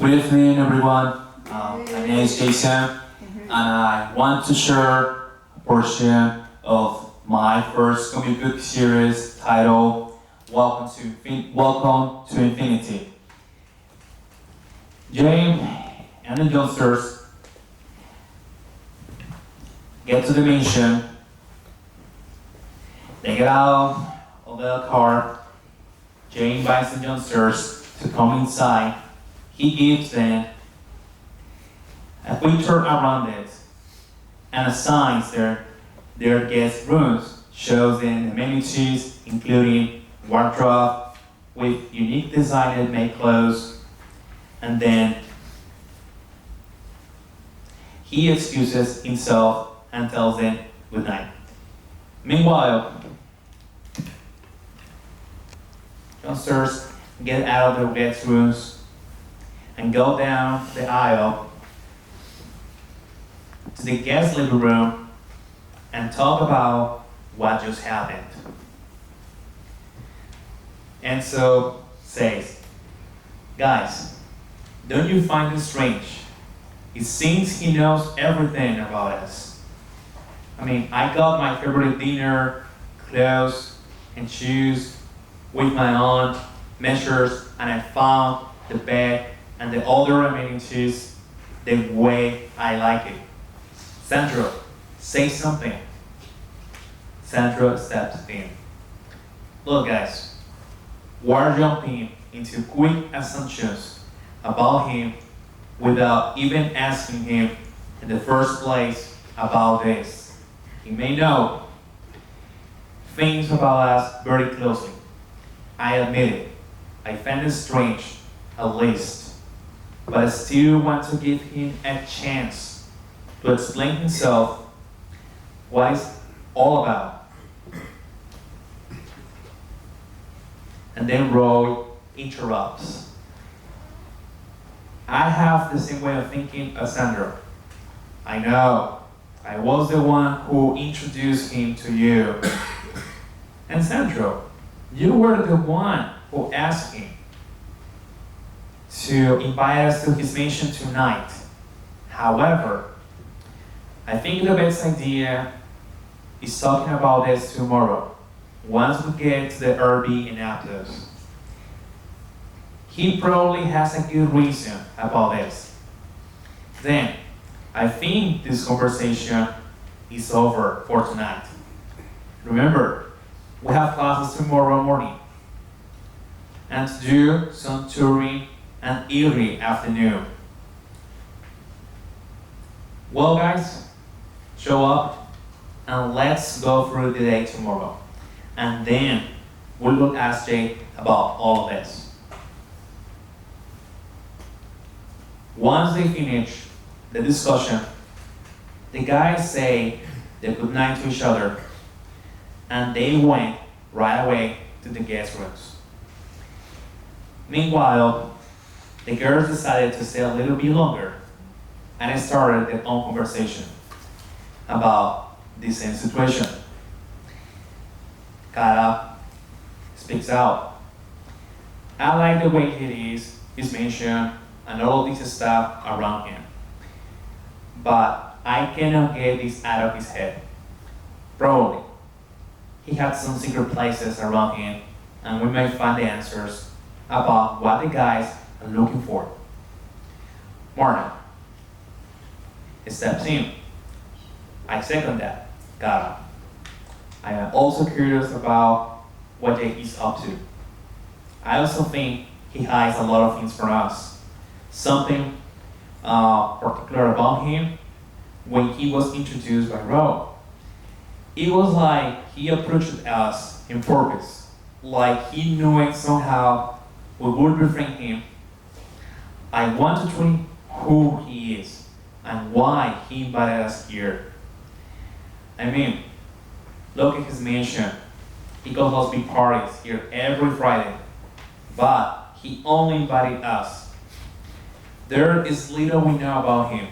Good evening, everyone. My name is Jason, and I want to share a portion of my first comic book series titled Welcome to Infinity. Jane and the youngsters get to the mansion. They get out of the car. Jane invites the youngsters to come inside. He gives them a picture around it and assigns their guest rooms, shows them amenities including wardrobe with unique designed made clothes, and then he excuses himself and tells them good night. Meanwhile, youngsters get out of their guest rooms and go down the aisle to the guest living room and talk about what just happened. And so says, guys, don't you find it strange? It seems he knows everything about us. I mean, I got my favorite dinner, clothes, and shoes with my own measures, and I found the bed and the other amenities the way I like it. Sandro, say something. Sandro steps in. Look guys, we're jumping into quick assumptions about him without even asking him in the first place about this. He may know things about us very closely. I admit it. I find it strange, at least. But I still want to give him a chance to explain himself what it's all about. And then Roy interrupts. I have the same way of thinking as Sandro. I know. I was the one who introduced him to you. And Sandro, you were the one who asked him to invite us to his mansion tonight. However, I think the best idea is talking about this tomorrow, once we get to the RV in Aptos. He probably has a good reason about this. Then, I think this conversation is over for tonight. Remember, we have classes tomorrow morning, and to do some touring and early afternoon. Well guys, show up and let's go through the day tomorrow. And then we will ask Jay about all of this. Once they finish the discussion, the guys say their good night to each other and they went right away to the guest rooms. Meanwhile, the girls decided to stay a little bit longer and started their own conversation about the same situation. Kara speaks out. I like the way he is, his mansion, and all of this stuff around him. But I cannot get this out of his head. Probably, he had some secret places around him, and we may find the answers about what the guys are looking for. Martin steps in. I second that, Gara. I am also curious about what Jay is up to. I also think he hides a lot of things from us. Something particular about him when he was introduced by Ro. It was like he approached us in purpose, like he knew it somehow we would befriend him. I want to know who he is and why he invited us here. I mean, look at his mansion. He goes host big parties here every Friday, but he only invited us. There is little we know about him.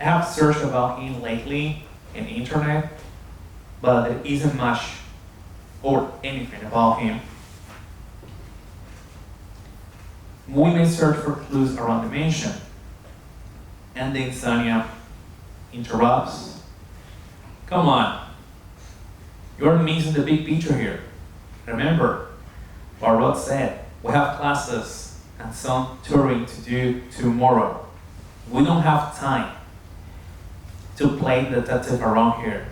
I have searched about him lately in the internet, but there isn't much or anything about him. We may search for clues around the mansion. And the insomnia interrupts. Come on. You're missing the big picture here. Remember what Rod said. We have classes and some touring to do tomorrow. We don't have time to play detective around here.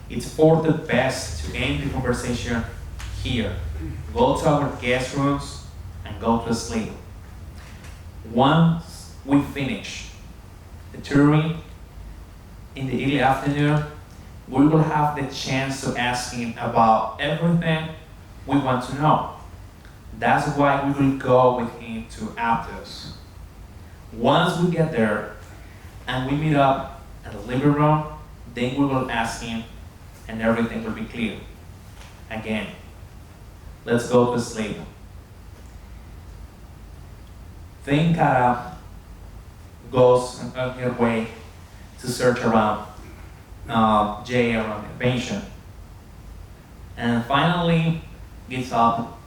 It's for the best to end the conversation here. Go to our guest rooms and go to sleep. Once we finish the touring in the early afternoon, we will have the chance to ask him about everything we want to know. That's why we will go with him to Aptos. Once we get there and we meet up at the living room, then we will ask him and everything will be clear. Again, let's go to sleep. Then Kara goes on her way to search around Jay around the pension. And finally gives up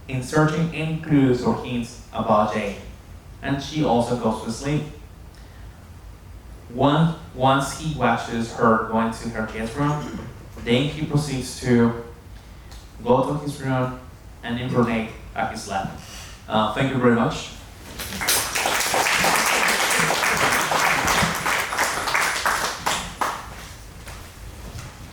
in searching any clues or hints about Jay. And she also goes to sleep. Once he watches her going to her guest room, then he proceeds to go to his room and impronate at his lap. Thank you very much.